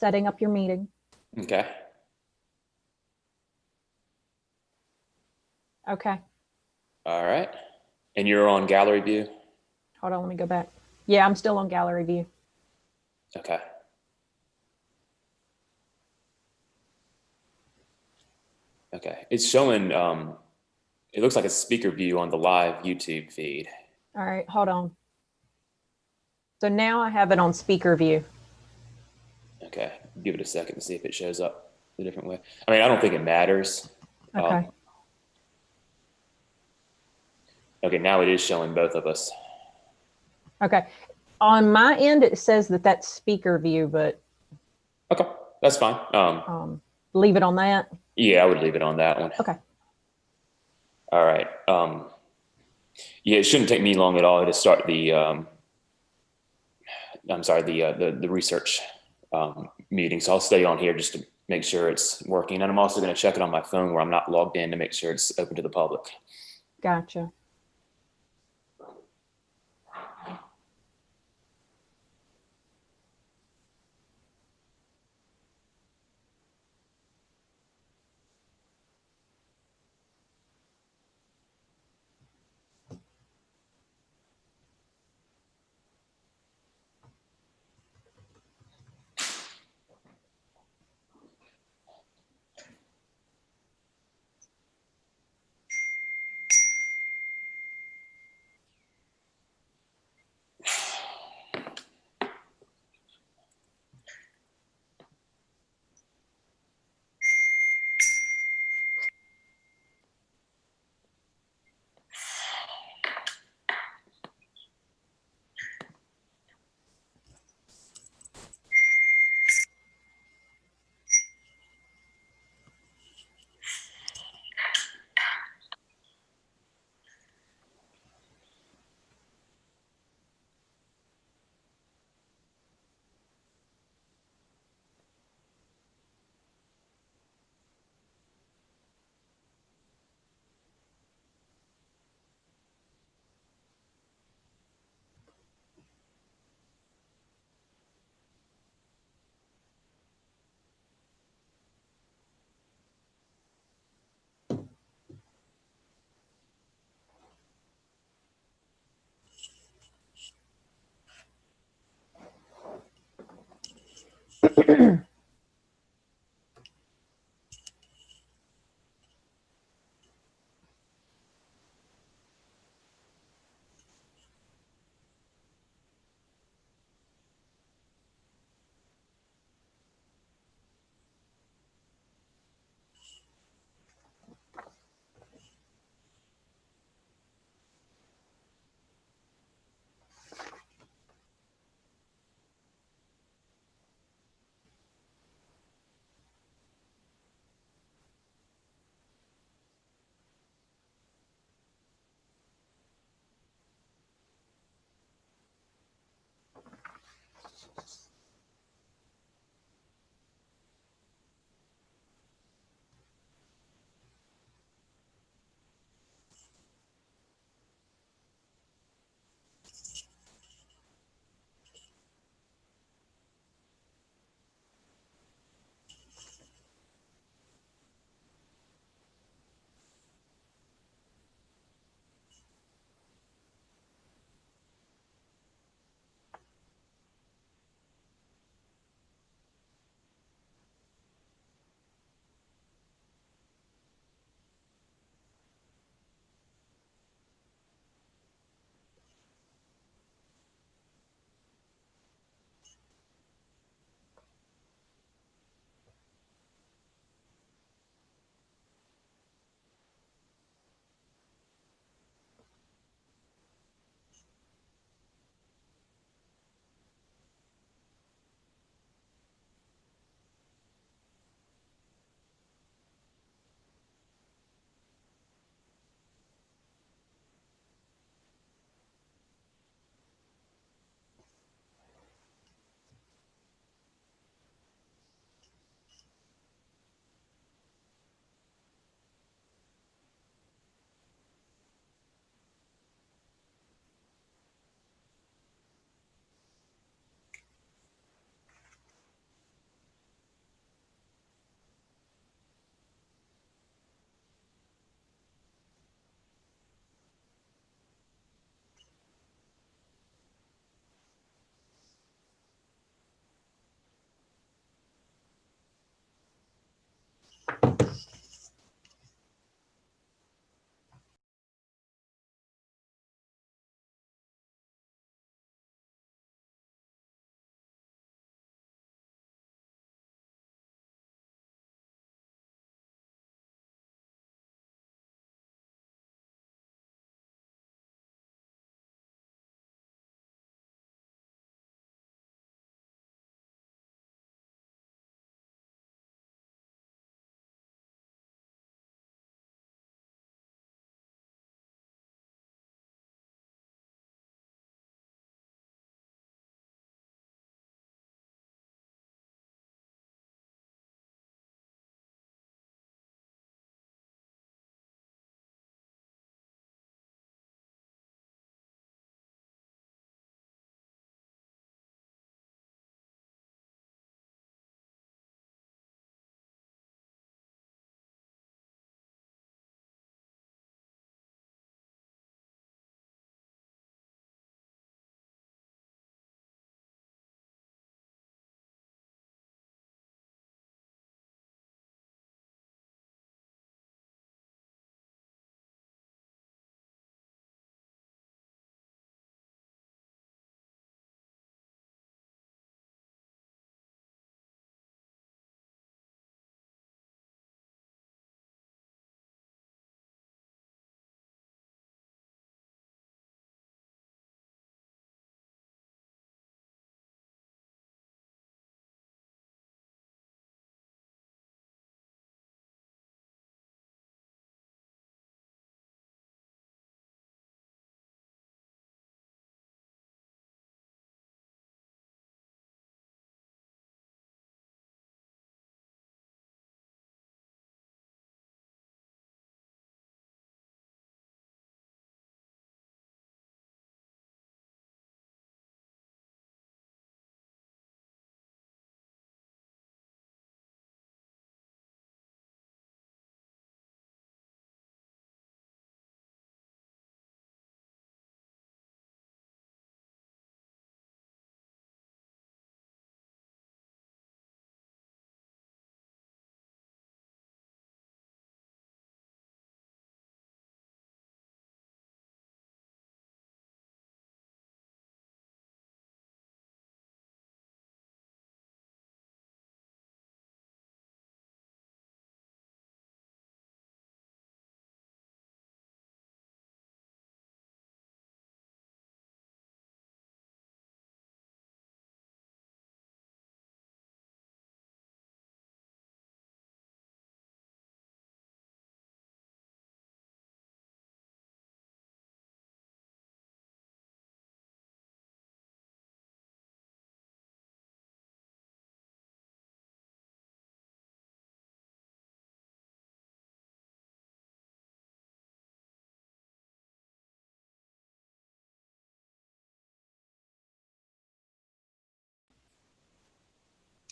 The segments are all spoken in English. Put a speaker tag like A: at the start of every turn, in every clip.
A: setting up your meeting.
B: Okay.
A: Okay.
B: All right. And you're on gallery view?
A: Hold on, let me go back. Yeah, I'm still on gallery view.
B: Okay. Okay. It's showing, it looks like a speaker view on the live YouTube feed.
A: All right, hold on. So now I have it on speaker view.
B: Okay. Give it a second to see if it shows up a different way. I mean, I don't think it matters.
A: Okay.
B: Okay, now it is showing both of us.
A: Okay. On my end, it says that that's speaker view, but
B: Okay, that's fine.
A: leave it on that.
B: Yeah, I would leave it on that one.
A: Okay.
B: All right. Yeah, it shouldn't take me long at all to start the, the research meeting. So I'll stay on here just to make sure it's working. And I'm also going to check it on my phone where I'm not logged in to make sure it's open to the public.
A: Gotcha.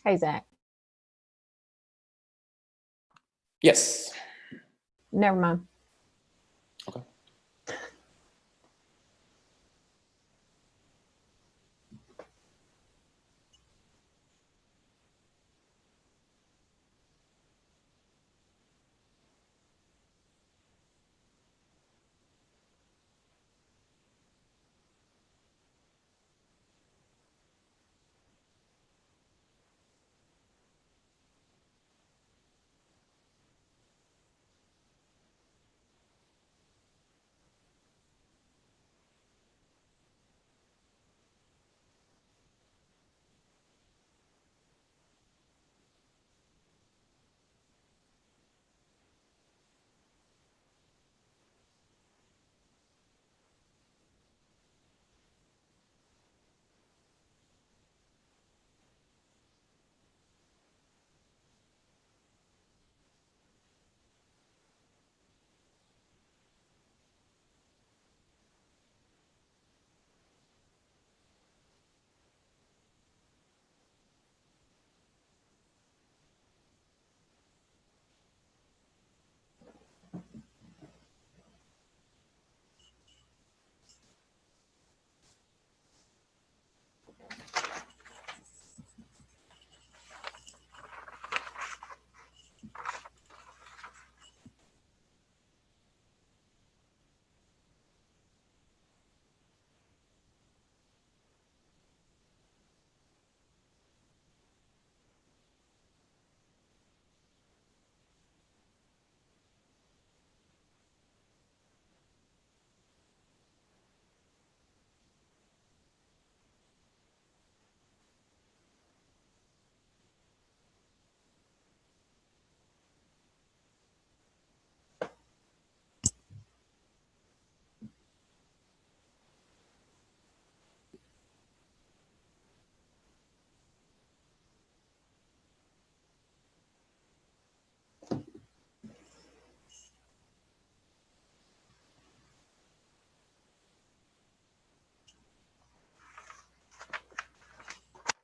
A: Hey, Zach.
B: Yes.
A: Never mind.
B: Okay.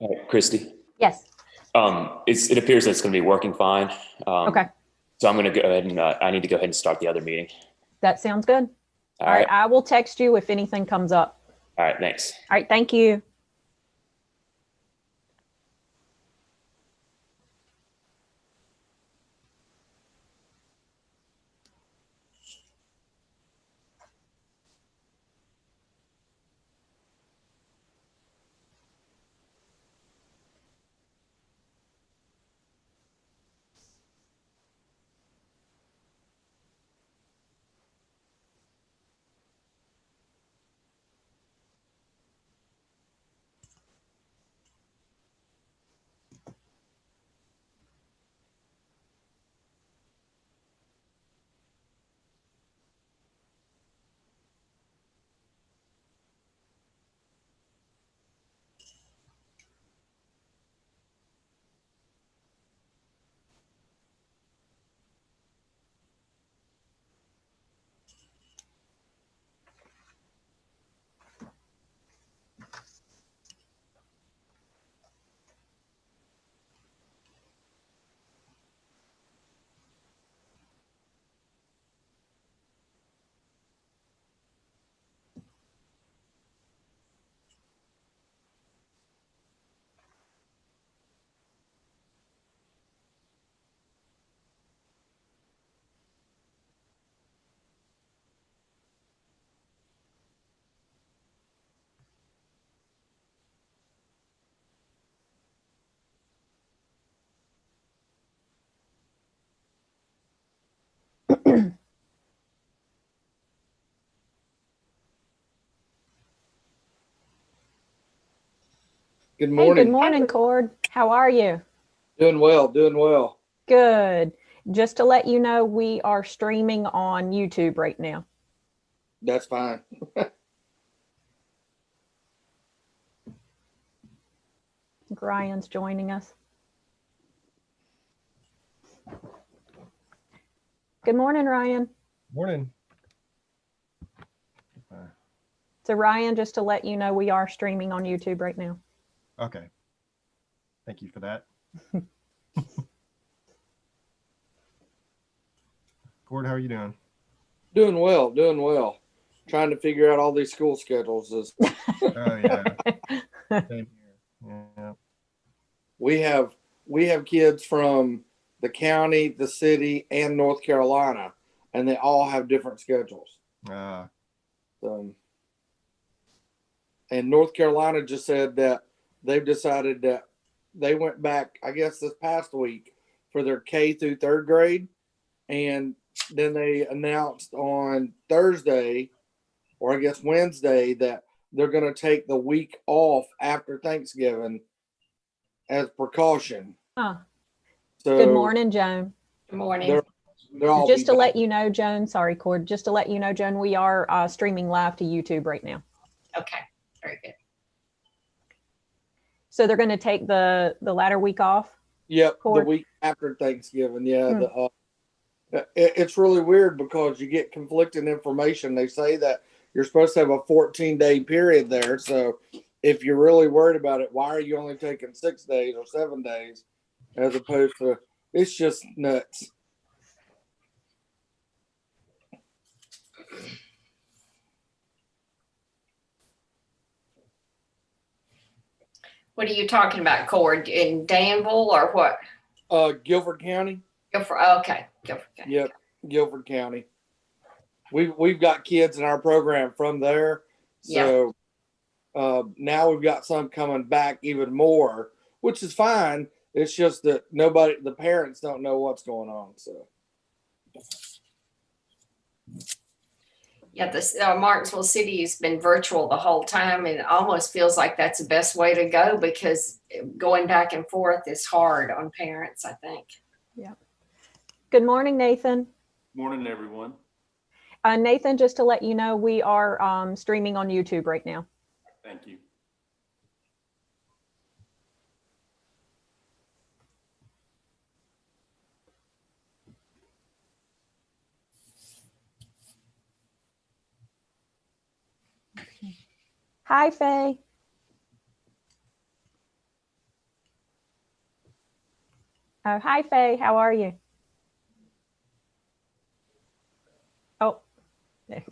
B: All right, Christy.
A: Yes.
B: It appears that it's going to be working fine.
A: Okay.
B: So I'm going to go ahead and I need to go ahead and start the other meeting.
A: That sounds good.
B: All
A: All right.
B: right.
A: I will text you if anything comes up.
B: All right. Thanks.
A: All right. Thank you.
C: Good
A: Hey,
C: morning.
A: good morning, Cord. How are you?
C: Doing well, doing well.
A: Good. Just to let you know, we are streaming on YouTube right now.
C: That's fine.
A: I think Ryan's joining us. Good morning, Ryan.
D: Morning.
A: So Ryan, just to let you know, we are streaming on YouTube right now.
D: Okay. Thank you for that. Cord, how are you doing?
C: Doing well, doing well. Trying to figure out all these school schedules.
D: Oh yeah. Same here. Yeah.
C: We have kids from the county, the city, and North Carolina, and they all have different schedules. And North Carolina just said that they've decided that they went back, I guess, this past week for their K through third grade. And then they announced on Thursday, or I guess Wednesday, that they're going to take the week off after Thanksgiving as precaution.
A: Huh.
C: So
A: Good morning, Joan.
E: Good morning.
C: they're all
A: Just to
C: be
A: let
C: back.
A: you know, Joan, sorry, Cord, just to let you know, Joan, we are streaming live to YouTube right now.
E: Okay, very good.
A: So they're going to take the latter week off?
C: Yep, the
A: Cord.
C: week after Thanksgiving. Yeah,
A: Hmm.
C: it's really weird because you get conflicting information. They say that you're supposed to have a 14-day period there. So if you're really worried about it, why are you only taking 6 days or 7 days as opposed to, it's just nuts.
E: What are you talking about, Cord? In Danville or what?
C: Guilford County.
E: Okay, Guilford County.
C: Yep, Guilford County. We've got kids in our program from there. So now we've got some coming back even more, which is fine. It's just that the parents don't know what's going on. So
E: Yeah, this Martinsville City has been virtual the whole time, and it almost feels like that's the best way to go because going back and forth is hard on parents, I think.
A: Good morning, Nathan.
F: Morning, everyone.
A: Nathan, just to let you know, we are streaming on YouTube right now.
F: Thank you.
A: Hi, Faye. Oh, hi, Faye. How are you? Oh, there.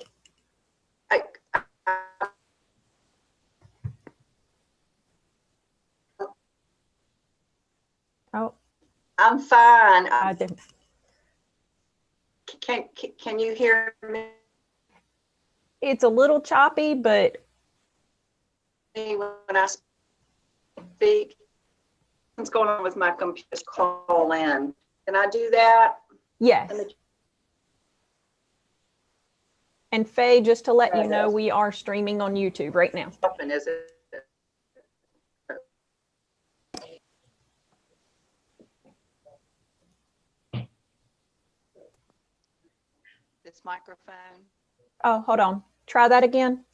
A: Oh,
G: I'm fine.
A: I didn't.
G: Can you hear me
A: It's a little choppy, but
G: when I speak? What's going on with my computer? Just call in. Can I do that?
A: yes. And Faye, just to let you know,
G: Yes.
A: we are streaming on YouTube right now.
G: Open, is it? This microphone.
A: Oh, hold on. Try that again.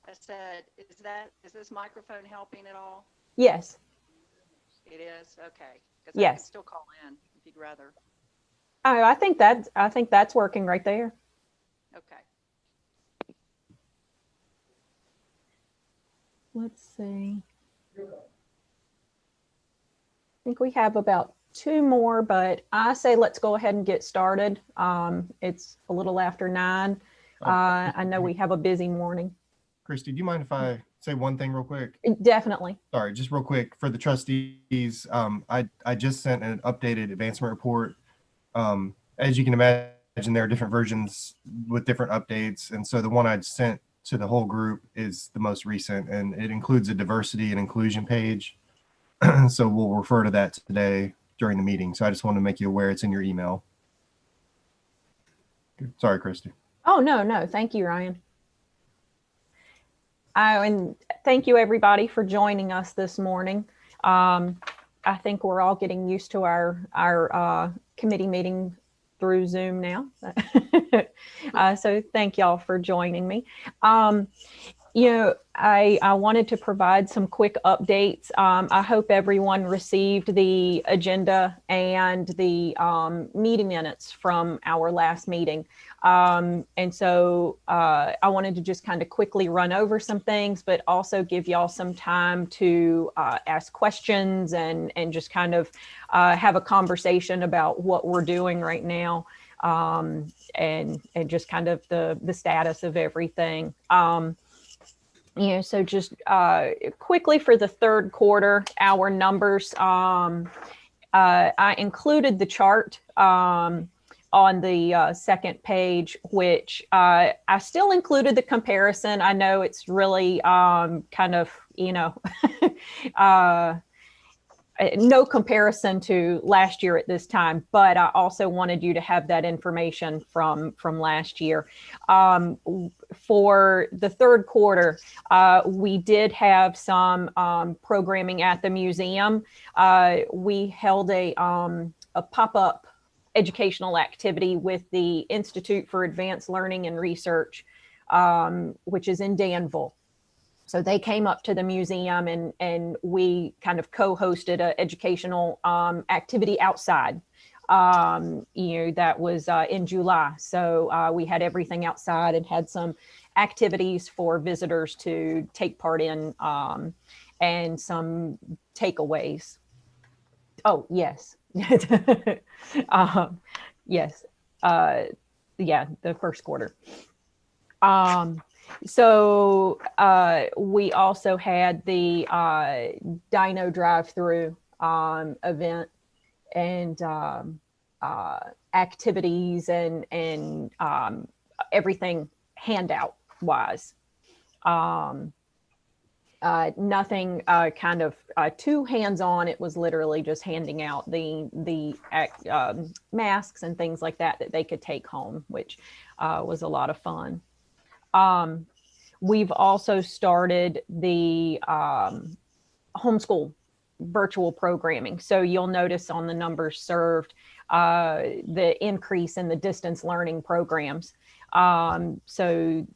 G: I said, is this microphone helping at all?
A: Yes.
G: It is? Okay. 'Cause I
A: Yes.
G: can still call in if you'd rather.
A: Oh, I think that's working right there.
G: Okay.
A: Let's see. I think we have about 2 more, but I say let's go ahead and get started. It's a little after 9. I know we have a busy morning.
D: Christy, do you mind if I say one thing real quick?
A: Definitely.
D: Sorry, just real quick for the trustees. I just sent an updated advancement report. As you can imagine, there are different versions with different updates. And so the one I sent to the whole group is the most recent, and it includes a diversity and inclusion page. So we'll refer to that today during the meeting. So I just want to make you aware it's in your email. Sorry, Christy.
A: Oh, no. Thank you, Ryan. And thank you, everybody, for joining us this morning. I think we're all getting used to our committee meeting through Zoom now. So thank y'all for joining me. I wanted to provide some quick updates. I hope everyone received the agenda and the meeting minutes from our last meeting. And so I wanted to just kind of quickly run over some things, but also give y'all some time to ask questions and just kind of have a conversation about what we're doing right now, and just kind of the status of everything. So just quickly for the third quarter, our numbers, I included the chart on the second page, which I still included the comparison. I know it's really kind of, no comparison to last year at this time, but I also wanted you to have that information from last year. For the third quarter, we did have some programming at the museum. We held a pop-up educational activity with the Institute for Advanced Learning and Research, which is in Danville. So they came up to the museum and we kind of co-hosted an educational activity outside. That was in July. So we had everything outside and had some activities for visitors to take part in, and some takeaways. Oh, yes. Yes. Yeah, the first quarter. So we also had the Dino drive-through event and activities and everything handout wise. Nothing kind of too hands-on. It was literally just handing out the masks and things like that they could take home, which was a lot of fun. We've also started the homeschool virtual programming. So you'll notice on the numbers served the increase in the distance learning programs. So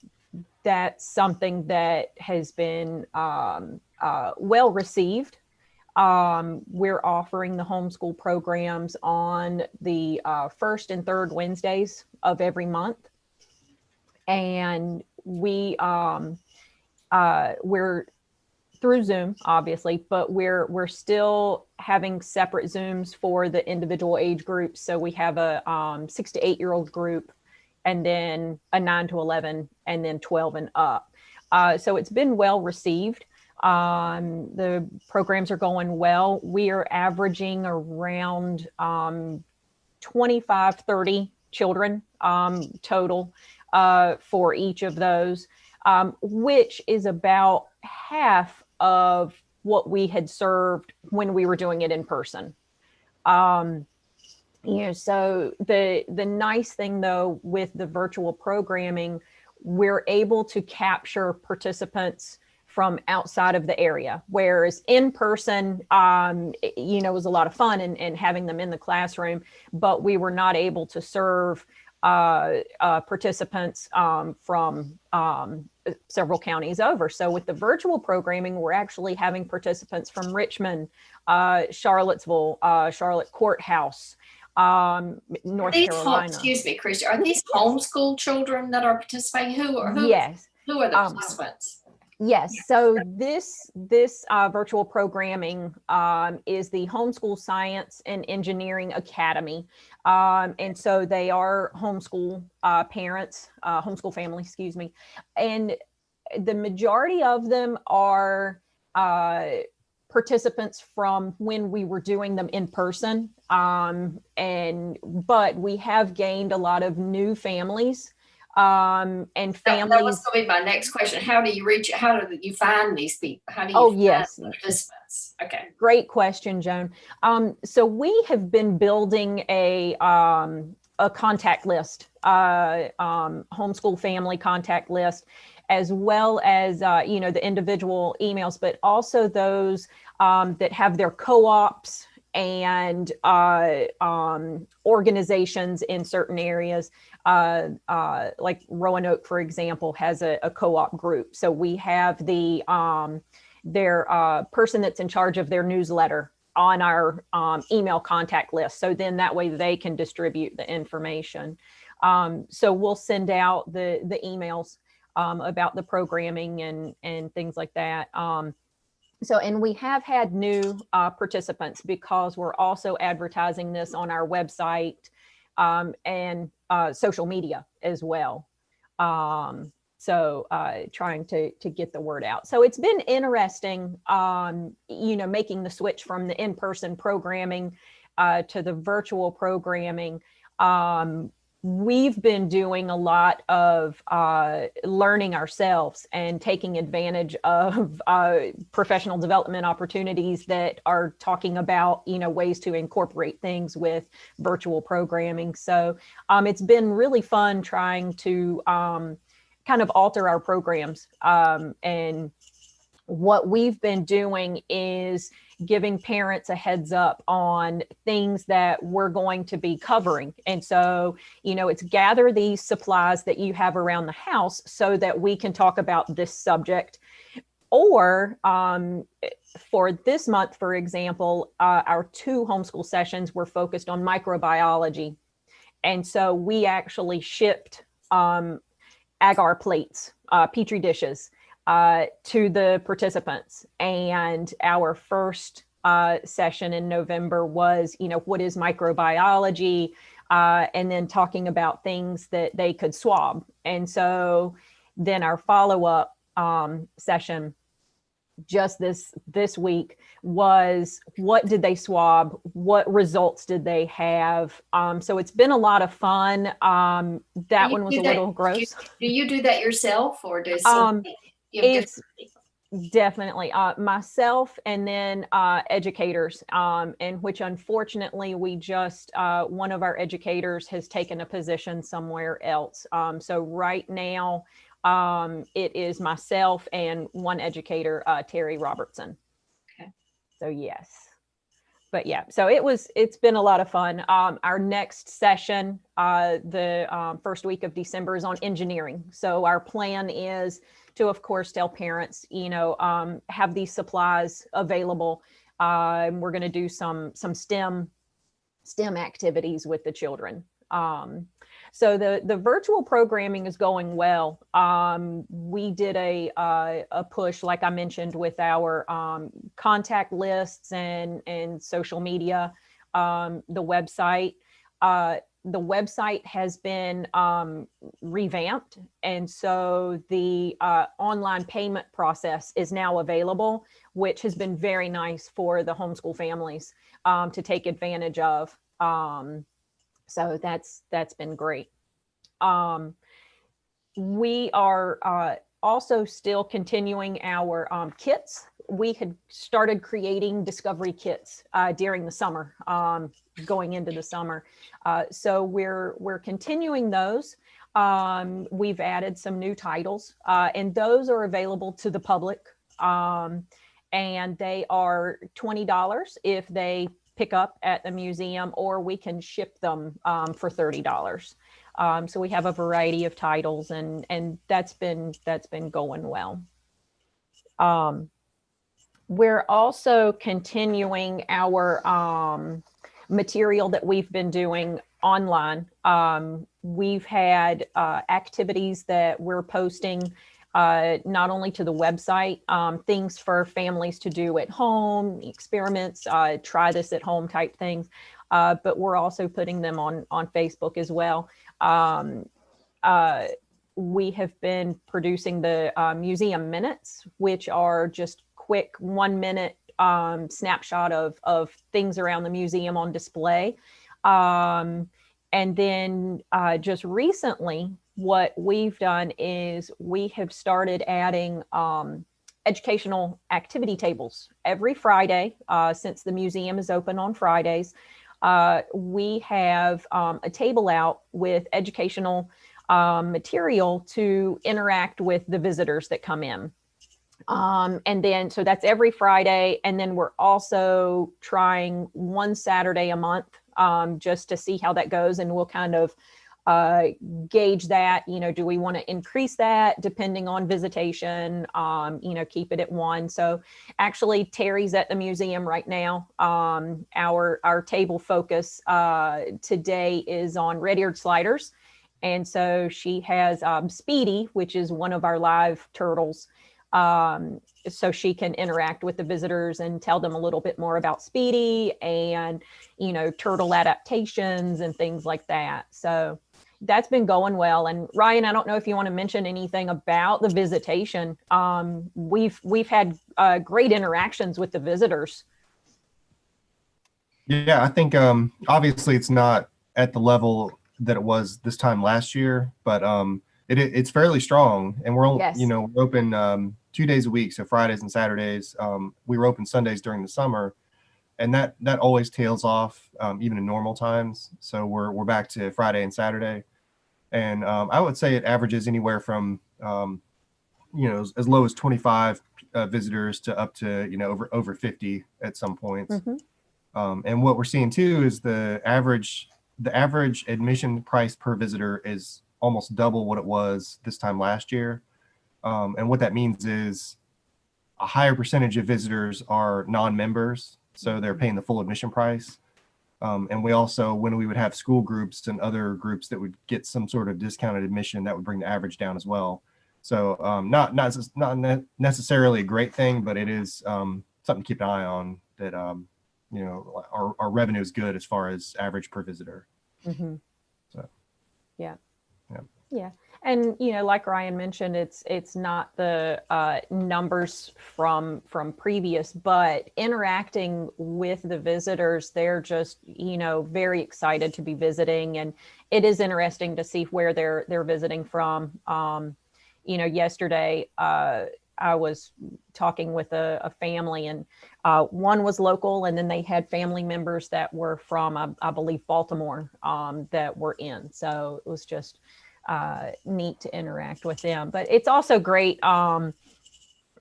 A: that's something that has been well received. We're offering the homeschool programs on the first and third Wednesdays of every month. And we're through Zoom, obviously, but we're still having separate Zooms for the individual age groups. So we have a 6 to 8 year old group, and then a 9 to 11, and then 12 and up. So it's been well received. The programs are going well. We are averaging around 25, 30 children total for each of those, which is about half of what we had served when we were doing it in person. So the nice thing though with the virtual programming, we're able to capture participants from outside of the area, whereas in person, was a lot of fun and having them in the classroom, but we were not able to serve participants from several counties over. So with the virtual programming, we're actually having participants from Richmond, Charlottesville, Charlotte Courthouse, North Carolina.
E: Excuse me, Christy, are these homeschool children that are participating?
A: Yes.
E: Who are the participants?
A: Yes. So this virtual programming is the Homeschool Science and Engineering Academy. And so they are homeschool parents, homeschool families, excuse me. And the majority of them are participants from when we were doing them in person. But we have gained a lot of new families. And families.
E: That was going to be my next question. How do you find these people? How do you find participants? Okay.
A: Great question, Joan. So we have been building a contact list, homeschool family contact list, as well as, the individual emails, but also those that have their co-ops and organizations in certain areas. Like Roanoke, for example, has a co-op group. So we have their person that's in charge of their newsletter on our email contact list. So then that way they can distribute the information. So we'll send out the emails about the programming and things like that. And we have had new participants because we're also advertising this on our website and social media as well. Trying to get the word out. So it's been interesting, making the switch from the in-person programming to the virtual programming. We've been doing a lot of learning ourselves and taking advantage of professional development opportunities that are talking about, ways to incorporate things with virtual programming. So it's been really fun trying to kind of alter our programs. And what we've been doing is giving parents a heads up on things that we're going to be covering. And so, it's gather these supplies that you have around the house so that we can talk about this subject. Or for this month, for example, our 2 homeschool sessions were focused on microbiology. And so we actually shipped agar plates, Petri dishes, to the participants. And our first session in November was, what is microbiology? And then talking about things that they could swab. And so then our follow-up session just this week was, what did they swab? What results did they have? So it's been a lot of fun. That one was a little gross.
E: Do you do that yourself, or does
A: it's definitely myself and then educators, and which unfortunately we just one of our educators has taken a position somewhere else. So right now it is myself and one educator, Terry Robertson.
E: Okay.
A: So yes. But yeah, so it's been a lot of fun. Our next session, the first week of December, is on engineering. So our plan is to, of course, tell parents, have these supplies available. We're going to do some STEM activities with the children. So the virtual programming is going well. We did a push, like I mentioned, with our contact lists and social media, the website. The website has been revamped. And so the online payment process is now available, which has been very nice for the homeschool families to take advantage of. So that's been great. We are also still continuing our kits. We had started creating discovery kits during the summer, going into the summer. So we're continuing those. We've added some new titles, and those are available to the public. And they are $20 if they pick up at the museum, or we can ship them for $30. So we have a variety of titles, and that's been going well. We're also continuing our material that we've been doing online. We've had activities that we're posting not only to the website, things for families to do at home, experiments, try this at home type things, but we're also putting them on Facebook as well. We have been producing the museum minutes, which are just quick 1 minute snapshot of things around the museum on display. And then just recently, what we've done is we have started adding educational activity tables every Friday since the museum is open on Fridays. We have a table out with educational material to interact with the visitors that come in. And then, so that's every Friday. And then we're also trying one Saturday a month, just to see how that goes. And we'll kind of gauge that, do we want to increase that depending on visitation, keep it at one. So actually Terry's at the museum right now. Our table focus today is on red-eared sliders. And so she has Speedy, which is one of our live turtles. So she can interact with the visitors and tell them a little bit more about Speedy and, turtle adaptations and things like that. So that's been going well. And Ryan, I don't know if you want to mention anything about the visitation. We've had great interactions with the visitors.
D: Yeah, I think obviously it's not at the level that it was this time last year, but it's fairly strong, and we're only,
A: Yes.
D: we're open 2 days a week, so Fridays and Saturdays. We were open Sundays during the summer, and that always tails off even in normal times. So we're back to Friday and Saturday, and I would say it averages anywhere from as low as 25 visitors to up to over 50 at some points.
A: Mm-hmm.
D: And what we're seeing too is the average admission price per visitor is almost double what it was this time last year. And what that means is a higher percentage of visitors are non-members, so they're paying the full admission price. And we also, when we would have school groups and other groups that would get some sort of discounted admission, that would bring the average down as well. So not necessarily a great thing, but it is something to keep an eye on, that our revenue is good as far as average per visitor.
A: Mm-hmm.
D: So
A: yeah. And like Ryan mentioned, it's not the numbers from previous, but interacting with the visitors, they're just very excited to be visiting, and it is interesting to see where they're visiting from. Yesterday I was talking with a family, and one was local, and then they had family members that were from I believe Baltimore that were in. So it was just neat to interact with them. But it's also great, having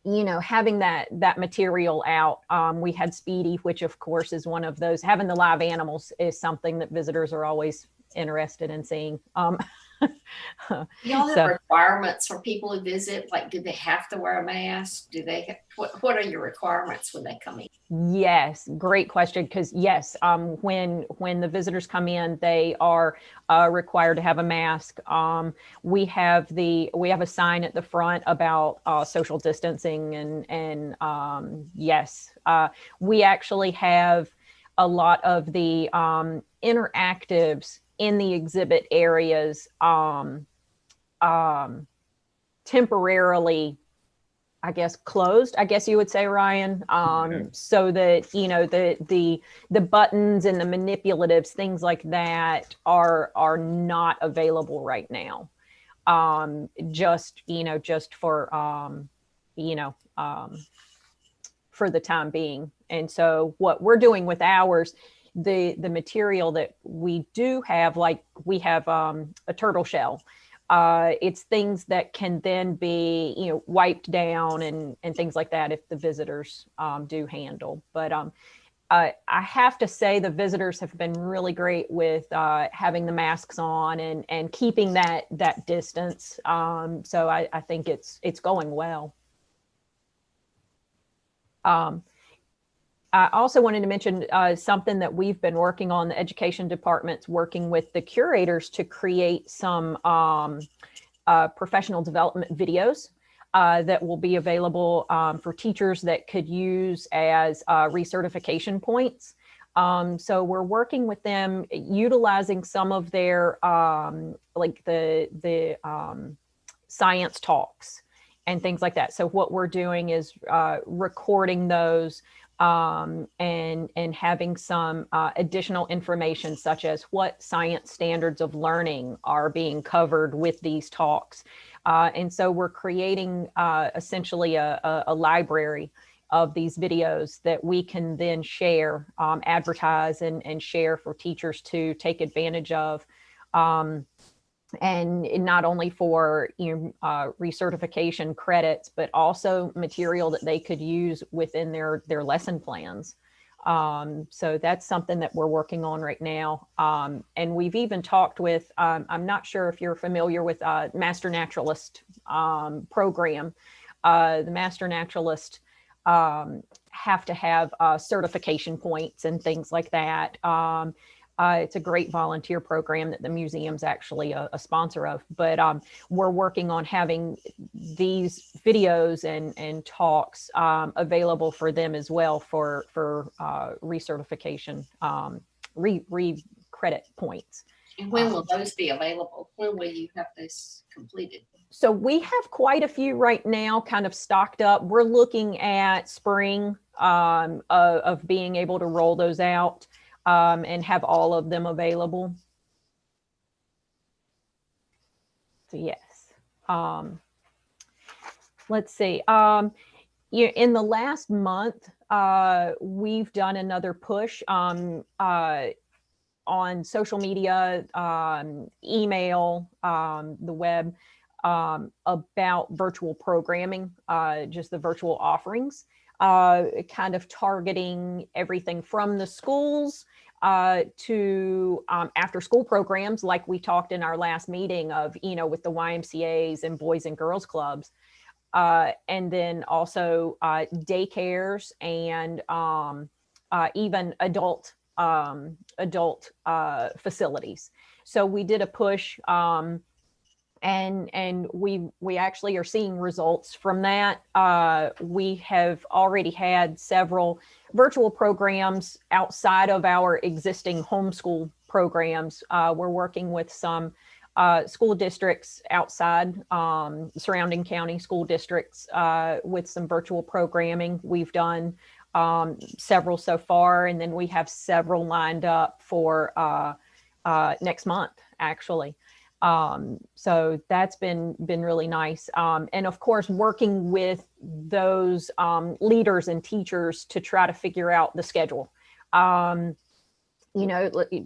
A: that material out. We had Speedy, which of course is one of those. Having the live animals is something that visitors are always interested in seeing.
E: Y'all have requirements for people who visit? Like, do they have to wear a mask? Do they? What are your requirements when they come in?
A: Yes, great question. Because yes, when the visitors come in, they are required to have a mask. We have a sign at the front about social distancing, and yes, we actually have a lot of the interactives in the exhibit areas temporarily, I guess, closed, I guess you would say, Ryan, so that the buttons and the manipulatives, things like that, are not available right now, just for for the time being. And so what we're doing with ours, the material that we do have, like we have a turtle shell. It's things that can then be, wiped down and things like that if the visitors do handle. But I have to say the visitors have been really great with having the masks on and keeping that distance. So I think it's going well. I also wanted to mention something that we've been working on. The education department's working with the curators to create some professional development videos that will be available for teachers that could use as recertification points. So we're working with them, utilizing some of their like the science talks and things like that. So what we're doing is recording those and having some additional information, such as what science standards of learning are being covered with these talks. And so we're creating essentially a library of these videos that we can then share, advertise and share for teachers to take advantage of. and not only for recertification credits, but also material that they could use within their lesson plans. So that's something that we're working on right now. And we've even talked with, I'm not sure if you're familiar with Master Naturalist program. The Master Naturalist have to have certification points and things like that. It's a great volunteer program that the museum's actually a sponsor of, but we're working on having these videos and talks available for them as well for recertification, re-credit points.
E: And when will those be available? When will you have this completed?
A: So we have quite a few right now kind of stocked up. We're looking at spring of being able to roll those out. And have all of them available. So yes. Let's see. In the last month, we've done another push on social media, email, the web, about virtual programming, just the virtual offerings. Kind of targeting everything from the schools to after school programs, like we talked in our last meeting of, with the YMCAs and Boys and Girls Clubs, and then also daycares and even adult facilities. So we did a push, and we actually are seeing results from that. We have already had several virtual programs outside of our existing homeschool programs. We're working with some school districts outside, surrounding county school districts, with some virtual programming. We've done several so far, and then we have several lined up for next month, actually. So that's been really nice. And of course, working with those leaders and teachers to try to figure out the schedule.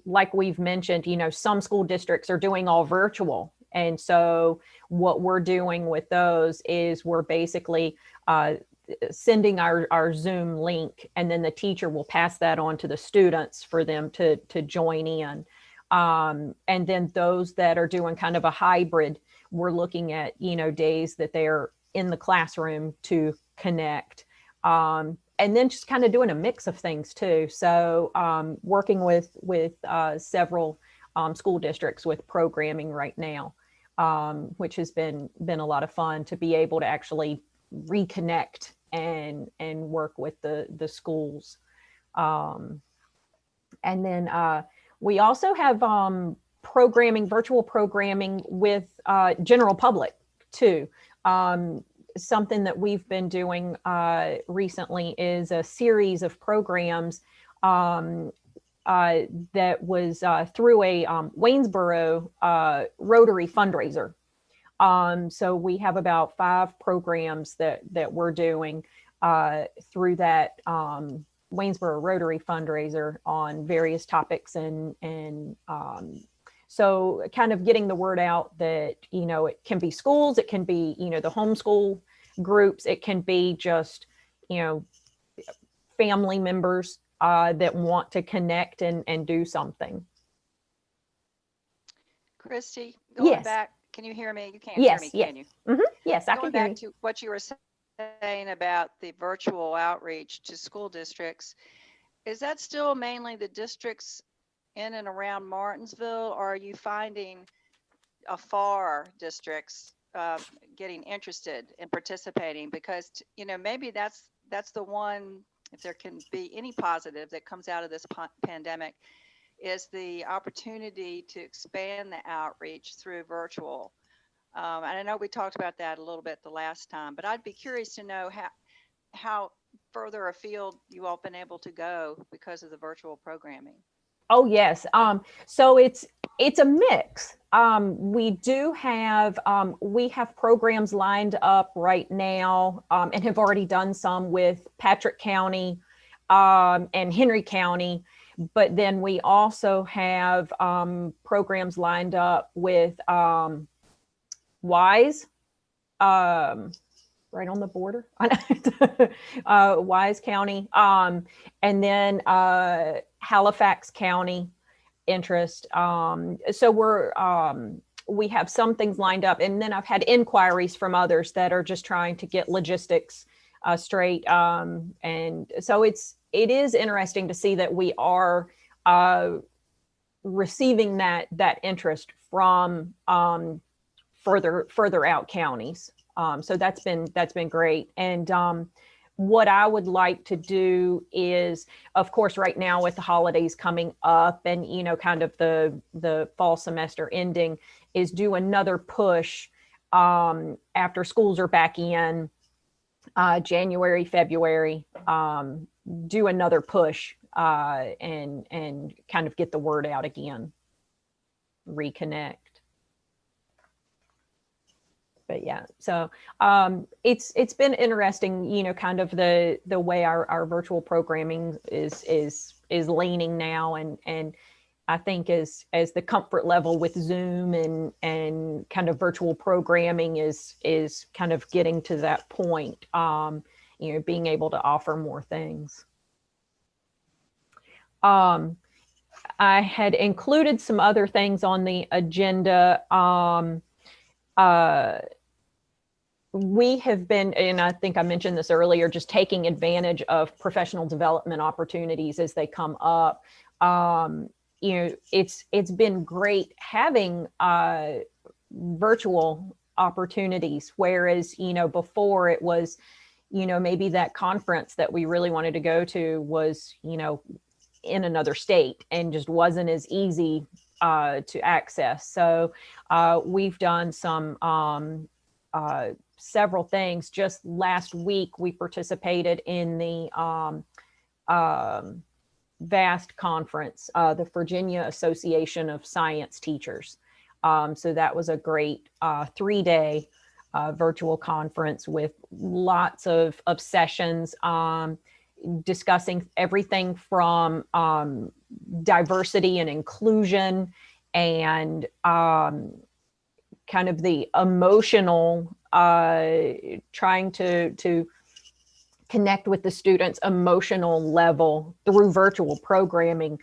A: Like we've mentioned, some school districts are doing all virtual. And so what we're doing with those is we're basically sending our Zoom link, and then the teacher will pass that on to the students for them to join in. And then those that are doing kind of a hybrid, we're looking at, days that they're in the classroom to connect. And then just kind of doing a mix of things too. So working with several school districts with programming right now, which has been a lot of fun to be able to actually reconnect and work with the schools. And then we also have virtual programming with general public too. Something that we've been doing recently is a series of programs that was through a Waynesboro Rotary fundraiser. So we have about 5 programs that we're doing through that Waynesboro Rotary fundraiser on various topics, and so kind of getting the word out that, it can be schools, it can be, the homeschool groups, it can be just, family members that want to connect and do something.
H: Christy, going
A: Yes.
H: back, can you hear me? You can't
A: Yes,
H: hear me,
A: yes.
H: can you?
A: Mm-hmm. Yes, I
H: Going
A: can hear
H: back
A: you.
H: to what you were saying about the virtual outreach to school districts, is that still mainly the districts in and around Martinsville, or are you finding afar districts getting interested in participating? Because maybe that's the one, if there can be any positive that comes out of this pandemic, is the opportunity to expand the outreach through virtual. And I know we talked about that a little bit the last time, but I'd be curious to know how further afield you all been able to go because of the virtual programming.
A: Oh yes. So it's a mix. We do have we have programs lined up right now, and have already done some with Patrick County and Henry County. But then we also have programs lined up with WISE, right on the border, Wise County, and then Halifax County interest. So we have some things lined up, and then I've had inquiries from others that are just trying to get logistics straight. And so it is interesting to see that we are receiving that interest from further out counties. So that's been great. And what I would like to do is, of course, right now with the holidays coming up and, kind of the fall semester ending, is do another push after schools are back in January, February, do another push and kind of get the word out again, reconnect. But yeah, so it's been interesting, kind of the way our virtual programming is leaning now, and I think as the comfort level with Zoom and kind of virtual programming is kind of getting to that point, being able to offer more things. I had included some other things on the agenda. We have been, and I think I mentioned this earlier, just taking advantage of professional development opportunities as they come up. It's been great having virtual opportunities, whereas, before it was, maybe that conference that we really wanted to go to was, in another state and just wasn't as easy to access. So we've done some several things. Just last week, we participated in the VAST conference, the Virginia Association of Science Teachers. So that was a great 3-day virtual conference with lots of sessions discussing everything from diversity and inclusion and kind of the emotional, trying to connect with the students' emotional level through virtual programming,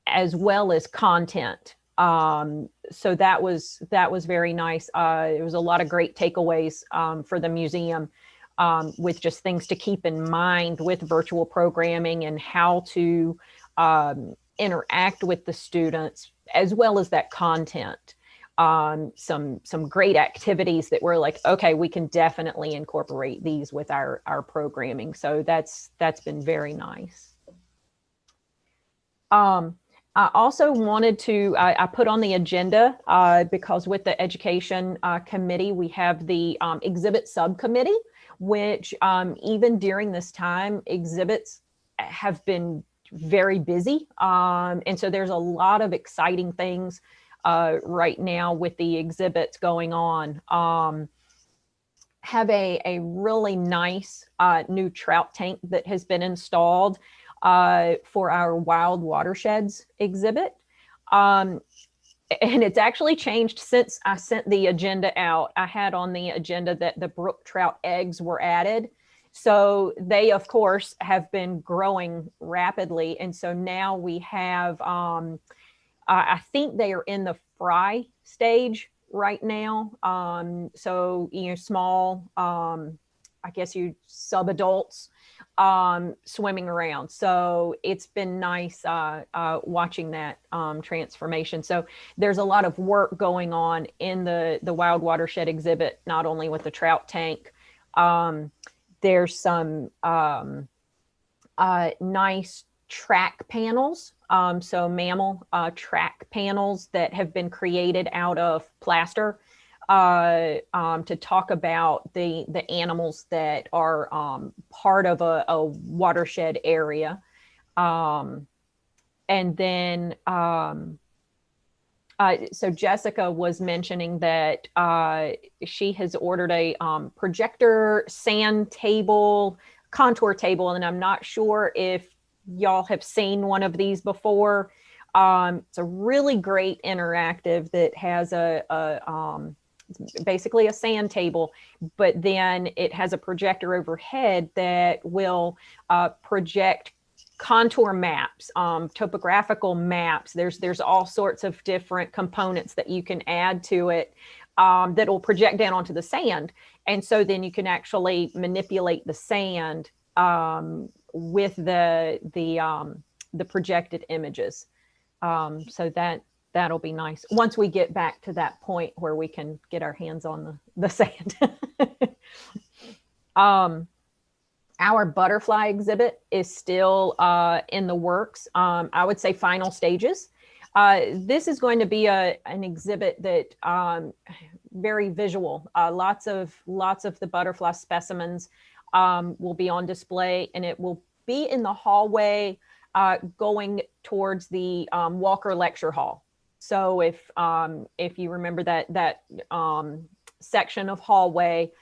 A: as well as content. So that was very nice. There was a lot of great takeaways for the museum with just things to keep in mind with virtual programming and how to interact with the students, as well as that content. Some great activities that we're like, okay, we can definitely incorporate these with our programming. So that's been very nice. I also wanted to, I put on the agenda because with the education committee, we have the exhibit subcommittee, which even during this time, exhibits have been very busy. And so there's a lot of exciting things right now with the exhibits going on. Have a really nice new trout tank that has been installed for our Wild Watersheds exhibit. And it's actually changed since I sent the agenda out. I had on the agenda that the brook trout eggs were added. So they, of course, have been growing rapidly. And so now we have, I think they are in the fry stage right now. So, small, I guess sub-adults swimming around. So it's been nice watching that transformation. So there's a lot of work going on in the Wild Watershed exhibit, not only with the trout tank. There's some nice track panels. So mammal track panels that have been created out of plaster to talk about the animals that are part of a watershed area. And then, so Jessica was mentioning that she has ordered a projector sand table, contour table, and I'm not sure if y'all have seen one of these before. It's a really great interactive that has basically a sand table, but then it has a projector overhead that will project contour maps, topographical maps. There's all sorts of different components that you can add to it that will project down onto the sand. And so then you can actually manipulate the sand with the projected images. So that'll be nice once we get back to that point where we can get our hands on the sand. Our butterfly exhibit is still in the works. I would say final stages. This is going to be an exhibit that very visual. Lots of the butterfly specimens will be on display, and it will be in the hallway going towards the Walker Lecture Hall. So if you remember that section of hallway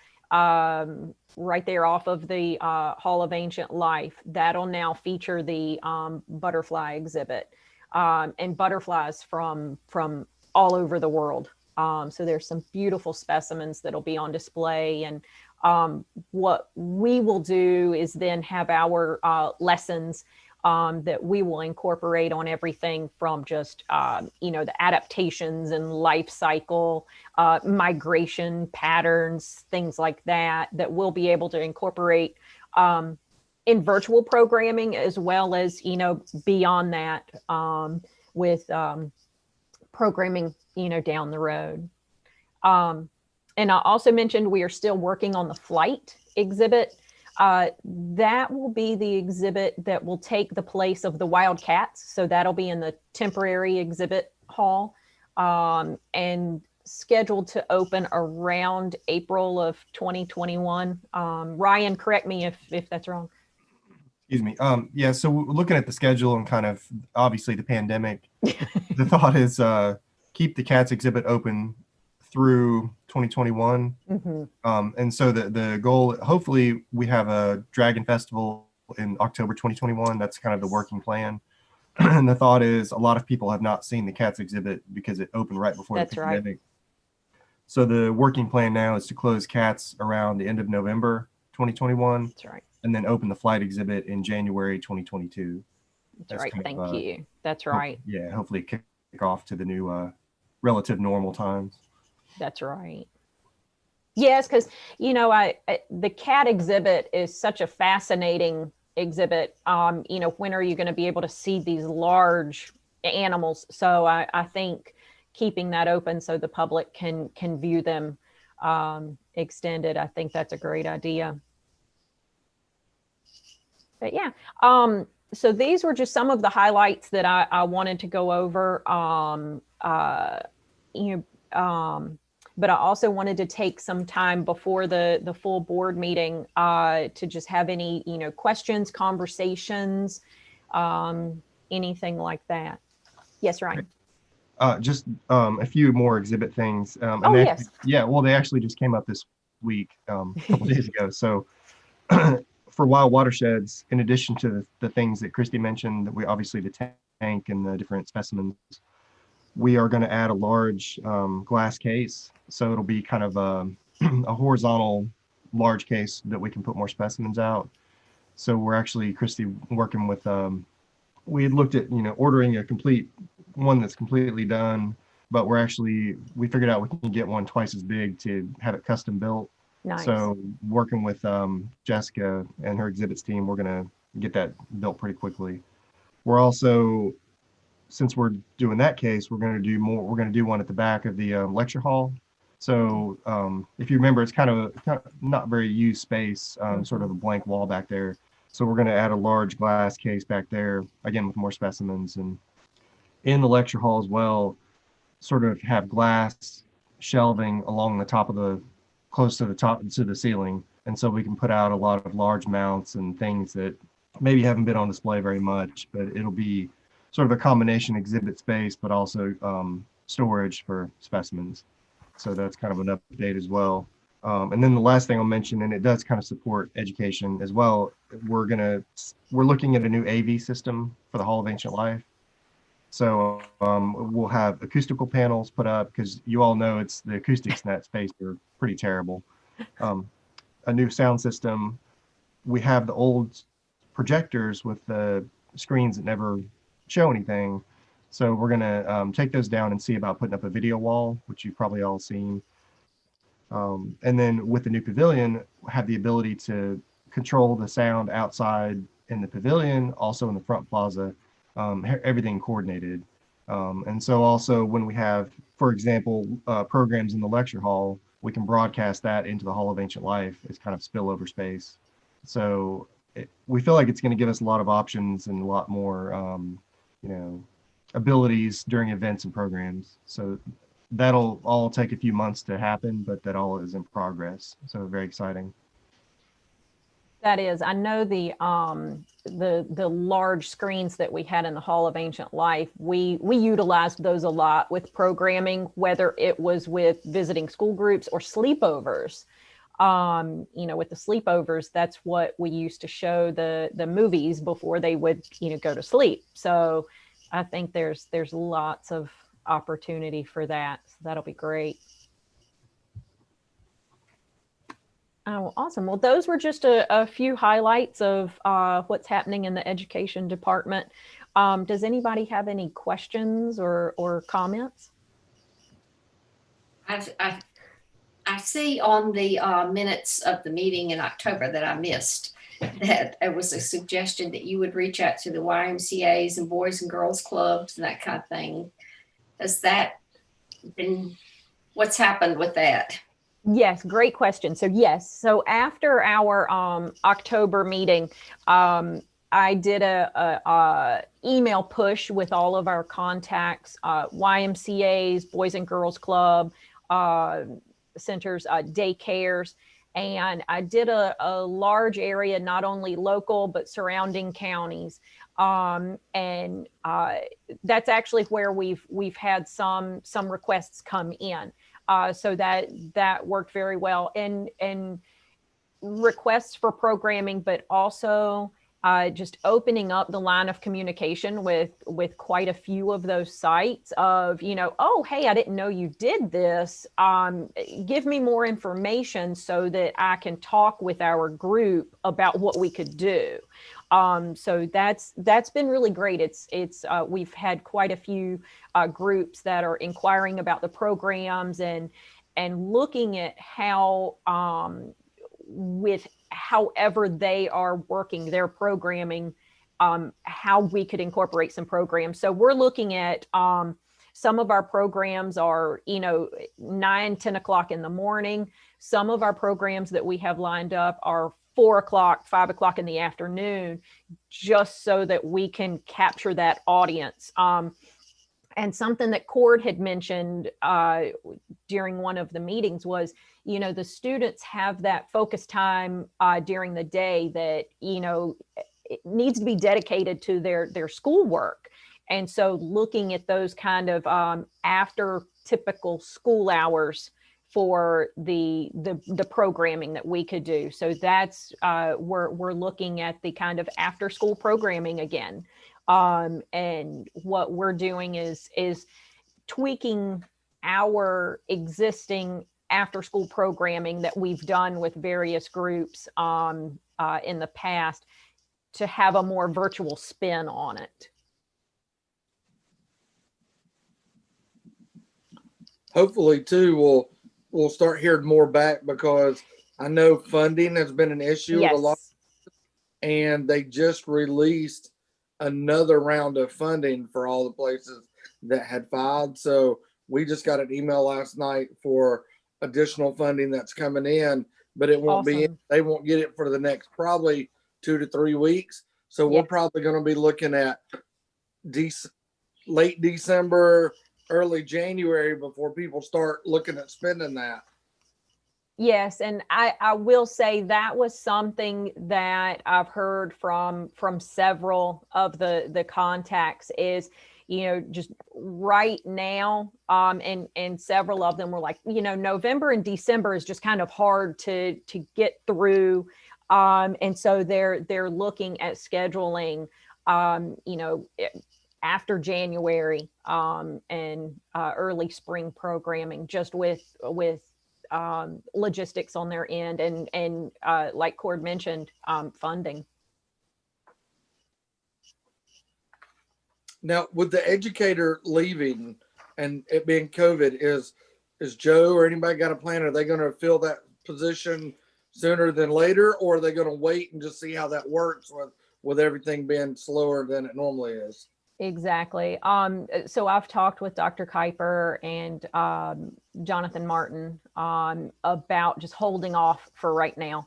A: right there off of the Hall of Ancient Life, that'll now feature the butterfly exhibit and butterflies from all over the world. So there's some beautiful specimens that'll be on display. And what we will do is then have our lessons that we will incorporate on everything from just, the adaptations and life cycle, migration patterns, things like that we'll be able to incorporate in virtual programming, as well as, beyond that with programming, down the road. And I also mentioned we are still working on the flight exhibit. That will be the exhibit that will take the place of the wild cats. So that'll be in the temporary exhibit hall and scheduled to open around April of 2021. Ryan, correct me if that's wrong.
D: Excuse me. Yeah, so looking at the schedule and kind of obviously the pandemic, the thought is keep the cats exhibit open through 2021. Mm-hmm. And so the goal, hopefully we have a Dragon Festival in October 2021. That's kind of the working plan. And the thought is a lot of people have not seen the cats exhibit because it opened right before the pandemic. Right. So the working plan now is to close cats around the end of November 2021.
A: That's right.
D: And then open the flight exhibit in January 2022.
A: That's right. Thank you. That's right.
D: Yeah, hopefully kick off to the new relative normal times.
A: That's right. Yes, because the cat exhibit is such a fascinating exhibit. When are you going to be able to see these large animals? So I think keeping that open so the public can view them extended, I think that's a great idea. But yeah, so these were just some of the highlights that I wanted to go over. But I also wanted to take some time before the full board meeting to just have any, questions, conversations, anything like that. Yes, Ryan.
D: Just a few more exhibit things.
A: Yes.
D: Yeah, well, they actually just came up this week, a couple days ago. So for Wild Watersheds, in addition to the things that Christy mentioned, that we obviously the tank and the different specimens, we are going to add a large glass case. So it'll be kind of a horizontal large case that we can put more specimens out. So we're actually, Christy, working with, we had looked at, ordering a complete one that's completely done, but we figured out we can get one twice as big to have it custom built.
A: Nice.
D: So working with Jessica and her exhibits team, we're going to get that built pretty quickly. We're also, since we're doing that case, we're going to do more. We're going to do one at the back of the lecture hall. So if you remember, it's kind of not very used space, sort of a blank wall back there. So we're going to add a large glass case back there, again, with more specimens. And in the lecture hall as well, sort of have glass shelving along the top of close to the top, to the ceiling. And so we can put out a lot of large mounts and things that maybe haven't been on display very much, but it'll be sort of a combination exhibit space, but also storage for specimens. So that's kind of an update as well. And then the last thing I'll mention, and it does kind of support education as well, we're looking at a new AV system for the Hall of Ancient Life. So we'll have acoustical panels put up because you all know the acoustics in that space are pretty terrible. A new sound system. We have the old projectors with the screens that never show anything. So we're gonna take those down and see about putting up a video wall, which you've probably all seen. And then with the new pavilion, have the ability to control the sound outside in the pavilion, also in the front plaza, everything coordinated. And so also when we have, for example, programs in the lecture hall, we can broadcast that into the Hall of Ancient Life as kind of spillover space. So we feel like it's going to give us a lot of options and a lot more, abilities during events and programs. So that'll all take a few months to happen, but that all is in progress. So very exciting.
A: That is, I know the large screens that we had in the Hall of Ancient Life, we utilized those a lot with programming, whether it was with visiting school groups or sleepovers. With the sleepovers, that's what we used to show the movies before they would, go to sleep. So I think there's lots of opportunity for that. So that'll be great. Oh, awesome. Well, those were just a few highlights of what's happening in the education department. Does anybody have any questions or comments?
E: I see on the minutes of the meeting in October that I missed that there was a suggestion that you would reach out to the YMCA's and Boys and Girls Clubs and that kind of thing. Has that been, what's happened with that?
A: Yes, great question. So yes, so after our October meeting, I did a email push with all of our contacts, YMCA's, Boys and Girls Club, centers, daycares, and I did a large area, not only local but surrounding counties, and that's actually where we've had some requests come in. So that worked very well, and requests for programming, but also just opening up the line of communication with quite a few of those sites of, oh, hey, I didn't know you did this. Give me more information so that I can talk with our group about what we could do. So that's been really great. We've had quite a few groups that are inquiring about the programs and looking at how with however they are working their programming, how we could incorporate some programs. So we're looking at some of our programs are 9-10 o'clock in the morning. Some of our programs that we have lined up are 4 o'clock, 5 o'clock in the afternoon, just so that we can capture that audience. And something that Cord had mentioned during one of the meetings was, the students have that focus time during the day that, it needs to be dedicated to their schoolwork. And so looking at those kind of after typical school hours for the programming that we could do. So that's we're looking at the kind of after school programming again. And what we're doing is tweaking our existing after school programming that we've done with various groups in the past to have a more virtual spin on it.
C: Hopefully too, we'll start hearing more back, because I know funding has been an issue with a lot, and they just released another round of funding for all the places that had filed. So we just got an email last night for additional funding that's coming in, but it won't be, they won't get it for the next probably 2 to 3 weeks. So we're probably going to be looking at late December, early January before people start looking at spending that.
A: Yes, and I will say that was something that I've heard from several of the contacts is, just right now. And several of them were like, November and December is just kind of hard to get through. And so they're looking at scheduling, after January, and early spring programming, just with logistics on their end, and like Cord mentioned, funding.
C: Now, with the educator leaving and it being COVID, is Joe or anybody got a plan? Are they going to fill that position sooner than later, or are they going to wait and just see how that works with everything being slower than it normally is?
A: Exactly. So I've talked with Dr. Kuiper and Jonathan Martin about just holding off for right now.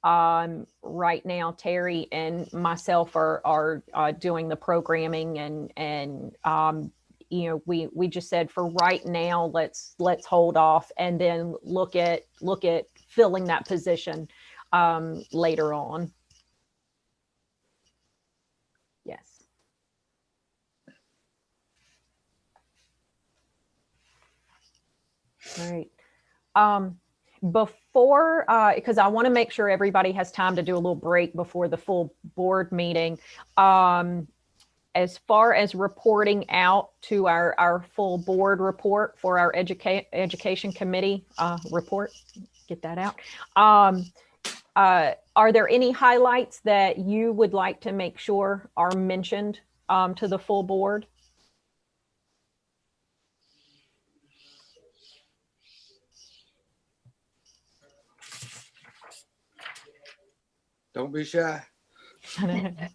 A: Right now, Terry and myself are doing the programming, and we just said for right now, let's hold off and then look at filling that position later on. Yes. All right. Before, because I want to make sure everybody has time to do a little break before the full board meeting. As far as reporting out to our full board report for our education committee report, get that out. Are there any highlights that you would like to make sure are mentioned to the full board?
C: Don't be shy.
E: Let's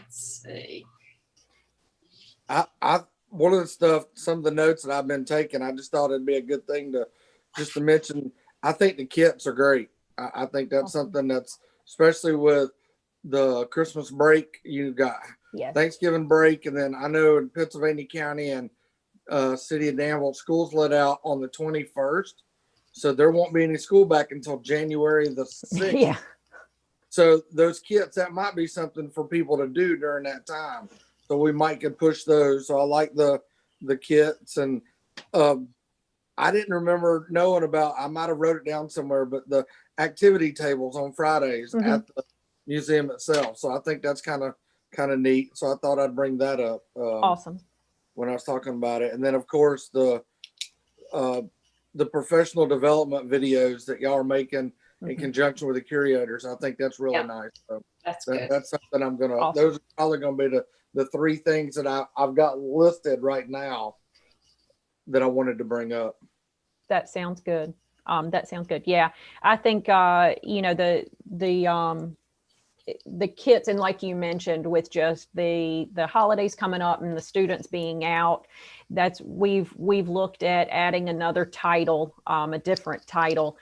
E: see.
C: One of the stuff, some of the notes that I've been taking, I just thought it'd be a good thing to mention. I think the kits are great. I think that's something that's, especially with the Christmas break, you got Thanksgiving break, and then I know in Pennsylvania County and city of Danville, schools let out on the 21st. So there won't be any school back until January the 6th.
A: Yeah.
C: So those kits, that might be something for people to do during that time. So we might could push those. So I like the kits, and I didn't remember knowing about, I might have wrote it down somewhere, but the activity tables on Fridays at the museum itself. So I think that's kind of neat. So I thought I'd bring that up.
A: Awesome.
C: When I was talking about it. And then of course the professional development videos that y'all are making in conjunction with the curators. I think that's really nice. So
E: that's good.
C: That's something I'm gonna.
A: Awesome.
C: Those are probably gonna be the three things that I've got listed right now that I wanted to bring up.
A: That sounds good. That sounds good. Yeah, I think the kits, and like you mentioned, with just the holidays coming up and the students being out, that's we've looked at adding another title, a different title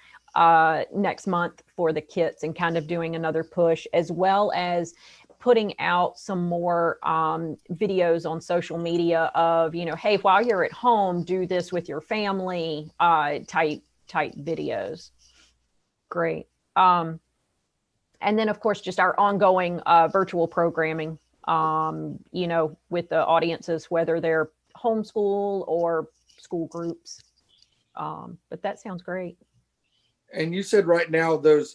A: next month for the kits, and kind of doing another push, as well as putting out some more videos on social media of, hey, while you're at home, do this with your family type videos. Great. And then, of course, just our ongoing virtual programming, with the audiences, whether they're homeschool or school groups. But that sounds great.
C: And you said right now the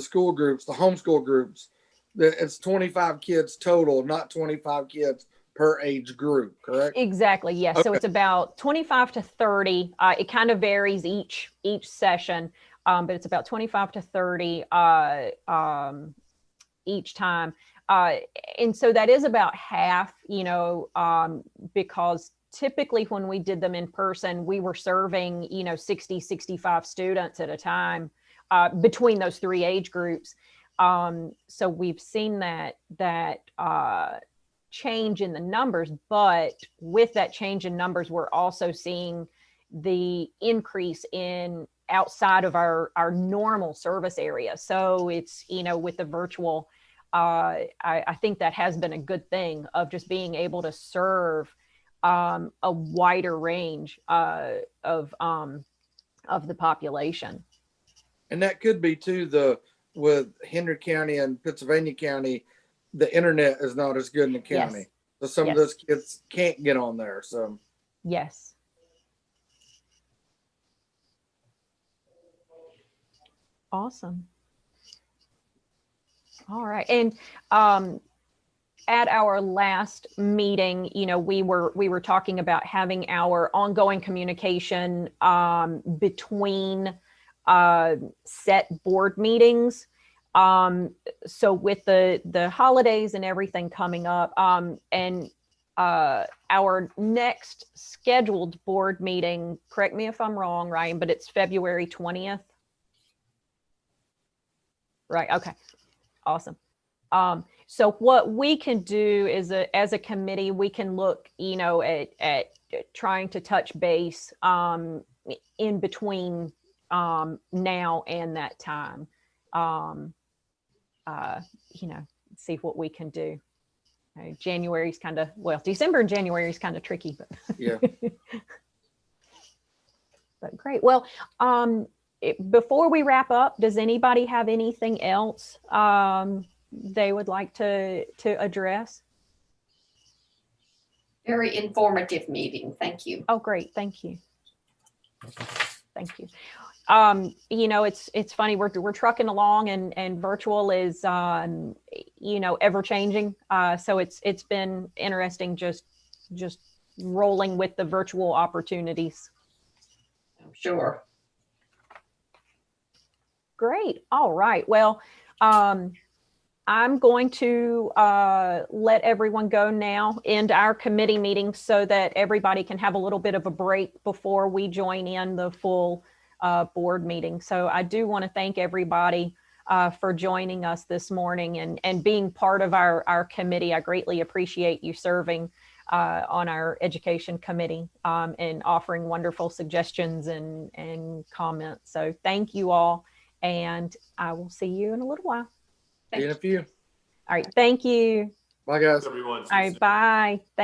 C: school groups, the homeschool groups, that it's 25 kids total, not 25 kids per age group, correct?
A: Exactly. Yes. Okay. So it's about 25 to 30. It kind of varies each session. But it's about 25 to 30 each time. And so that is about half, because typically when we did them in person, we were serving, 60, 65 students at a time between those three age groups. So we've seen that change in the numbers, but with that change in numbers, we're also seeing the increase in outside of our normal service area. So it's, with the virtual, I think that has been a good thing of just being able to serve a wider range of the population.
C: And that could be too, with Henry County and Pennsylvania County, the internet is not as good in the county.
A: Yes.
C: So some of
A: Yes.
C: those kids can't get on there. So
A: Yes. Awesome. All right. And at our last meeting, we were talking about having our ongoing communication between set board meetings. So with the holidays and everything coming up, and our next scheduled board meeting, correct me if I'm wrong, Ryan, but it's February 20th. Right. Okay. Awesome. So what we can do is as a committee, we can look, at trying to touch base in between now and that time. See what we can do. January's kind of, December and January is kind of tricky, but
C: yeah.
A: but great. Well, before we wrap up, does anybody have anything else they would like to address?
E: Very informative meeting. Thank you.
A: Oh, great. Thank you. Thank you. It's funny, we're trucking along and virtual is, ever changing. So it's been interesting just rolling with the virtual opportunities.
E: I'm sure.
A: Great. All right. Well, I'm going to let everyone go now, end our committee meeting so that everybody can have a little bit of a break before we join in the full board meeting. So I do want to thank everybody for joining us this morning and being part of our committee. I greatly appreciate you serving on our education committee and offering wonderful suggestions and comments. So thank you all, and I will see you in a little while.
C: See you in a few.
A: All right. Thank you.
C: Bye, guys.
F: Everyone.
A: All right. Bye. Thank